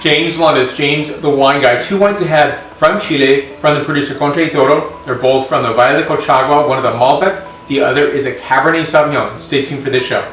James Melendez, James the Wine Guy. 2 wines ahead from Chile, from the producer Concha y Toro. They're both from the Valle de Colchagua. One is a Malbec, the other is a Cabernet Sauvignon. Stay tuned for this show.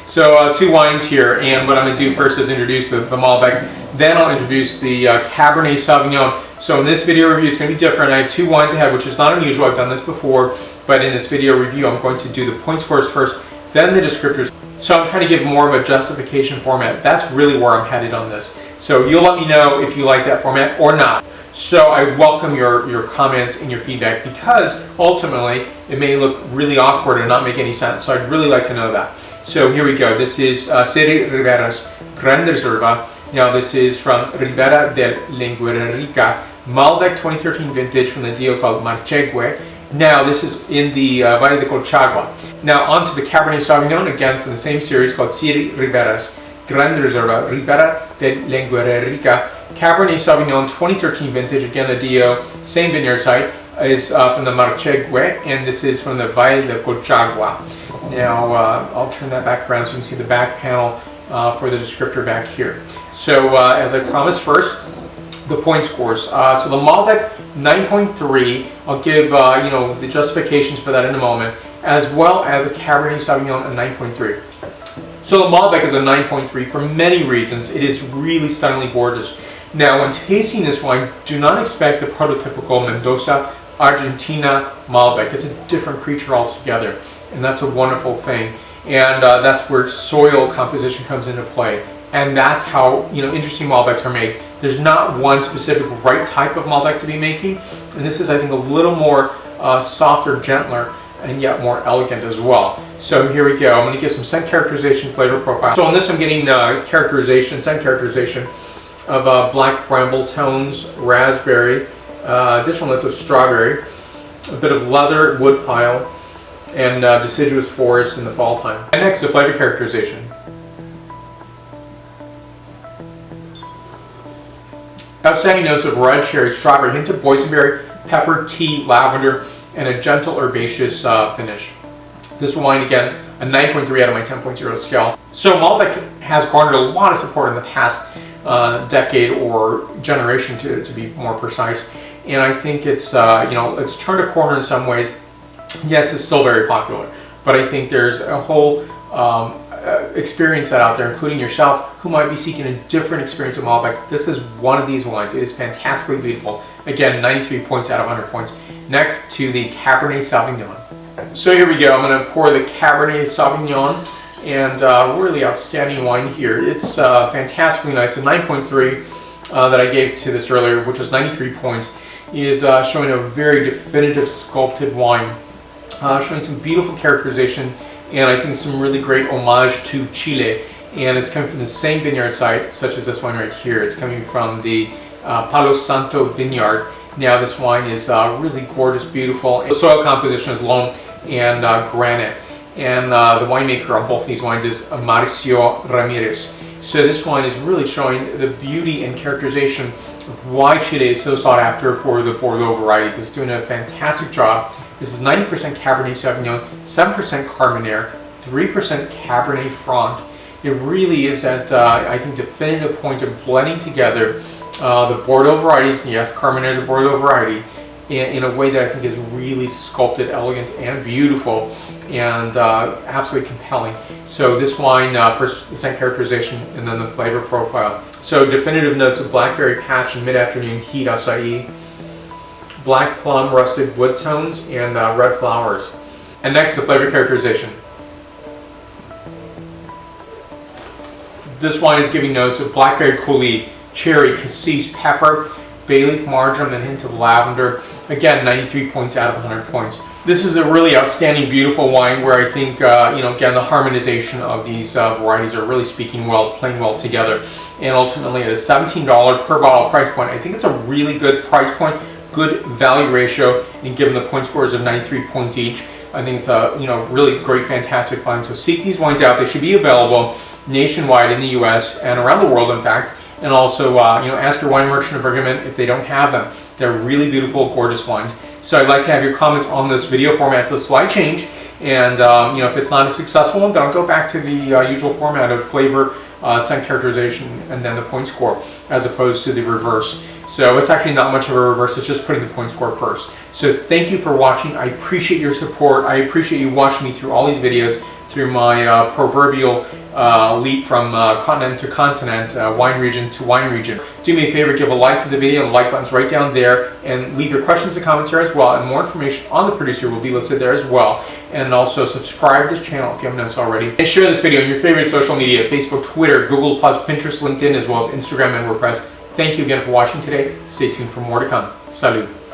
So 2 wines here, and what I'm going to do first is introduce the Malbec, then I'll introduce the Cabernet Sauvignon. So in this video review, it's going to be different. I have 2 wines ahead, which is not unusual. I've done this before, but in this video review, I'm going to do the point scores first, then the descriptors. So I'm trying to give more of a justification format. That's really where I'm headed on this. So you'll let me know if you like that format or not. So I welcome your comments and your feedback, because ultimately it may look really awkward and not make any sense. So I'd really like to know that. So here we go. This is Serie Riberas, Gran Reserva. Now this is from Ribera del Linguiririca, Malbec 2013 vintage from the deal called Malbec. Now this is in the Valle de Colchagua. Now on to the Cabernet Sauvignon, again from the same series called Serie Riberas, Gran Reserva, Ribera del Linguiririca, Cabernet Sauvignon 2013 vintage, again the Dio, same vineyard site, is from the Malbec, and this is from the Valle de Colchagua. Now I'll turn that back around so you can see the back panel for the descriptor back here. So as I promised, first the point scores. So the Malbec 9.3. I'll give the justifications for that in a moment, as well as a Cabernet Sauvignon a 9.3. So the Malbec is a 9.3 for many reasons. It is really stunningly gorgeous. Now when tasting this wine, do not expect the prototypical Mendoza, Argentina Malbec. It's a different creature altogether, and that's a wonderful thing. And that's where soil composition comes into play. And that's how interesting Malbecs are made. There's not one specific right type of Malbec to be making, and this is, I think, a little more softer, gentler, and yet more elegant as well. So here we go. I'm going to give some scent characterization, flavor profile. So on this I'm getting scent characterization of black bramble tones, raspberry, additional notes of strawberry, a bit of leather, wood pile, and deciduous forest in the fall time. And next, the flavor characterization. Outstanding notes of red cherry, strawberry, hint of boysenberry, pepper, tea, lavender, and a gentle herbaceous finish. This wine, again, a 9.3 out of my 10.0 scale. So Malbec has garnered a lot of support in the past decade or generation, to be more precise. And I think it's it's turned a corner in some ways. Yes, it's still very popular, but I think there's a whole experience set out there, including yourself, who might be seeking a different experience of Malbec. This is one of these wines. It is fantastically beautiful. Again, 93 points out of 100 points. Next to the Cabernet Sauvignon. So here we go. I'm going to pour the Cabernet Sauvignon, and really outstanding wine here. It's fantastically nice. The 9.3 that I gave to this earlier, which was 93 points, is showing a very definitive sculpted wine, showing some beautiful characterization, and I think some really great homage to Chile. And it's coming from the same vineyard site, such as this one right here. It's coming from the Palo Santo vineyard. Now this wine is really gorgeous, beautiful. The soil composition is loam and granite. And the winemaker on both these wines is Marcio Ramirez. So this wine is really showing the beauty and characterization of why Chile is so sought after for the Bordeaux varieties. It's doing a fantastic job. This is 90% Cabernet Sauvignon, 7% Carmenere, 3% Cabernet Franc. It really is that, I think, definitive point of blending together the Bordeaux varieties, and yes, Carmenere is a Bordeaux variety, in a way that I think is really sculpted, elegant, and beautiful, and absolutely compelling. So this wine, first the scent characterization, and then the flavor profile. So definitive notes of blackberry patch and mid-afternoon heat acai, black plum, rusted wood tones, and red flowers. And next, the flavor characterization. This wine is giving notes of blackberry coulis, cherry, cassis, pepper, bay leaf marjoram, and a hint of lavender. Again, 93 points out of 100 points. This is a really outstanding, beautiful wine where I think, again, the harmonization of these varieties are really speaking well, playing well together. And ultimately, at a $17 per bottle price point, I think it's a really good price point, good value ratio, and given the point scores of 93 points each, I think it's a really great, fantastic find. So seek these wines out. They should be available nationwide in the U.S. and around the world, in fact. And also, ask your wine merchant of argument if they don't have them. They're really beautiful, gorgeous wines. So I'd like to have your comments on this video format. It's a slight change, and if it's not a successful one, then I'll go back to the usual format of flavor, scent characterization, and then the point score, as opposed to the reverse. So it's actually not much of a reverse, it's just putting the point score first. So thank you for watching. I appreciate your support. I appreciate you watching me through all these videos, through my proverbial leap from continent to continent, wine region to wine region. Do me a favor, give a like to the video. The like button's right down there, and leave your questions and comments here as well, and more information on the producer will be listed there as well. And also subscribe to this channel if you haven't done so already. And share this video on your favorite social media, Facebook, Twitter, Google+, Pinterest, LinkedIn, as well as Instagram and WordPress. Thank you again for watching today. Stay tuned for more to come. Salut.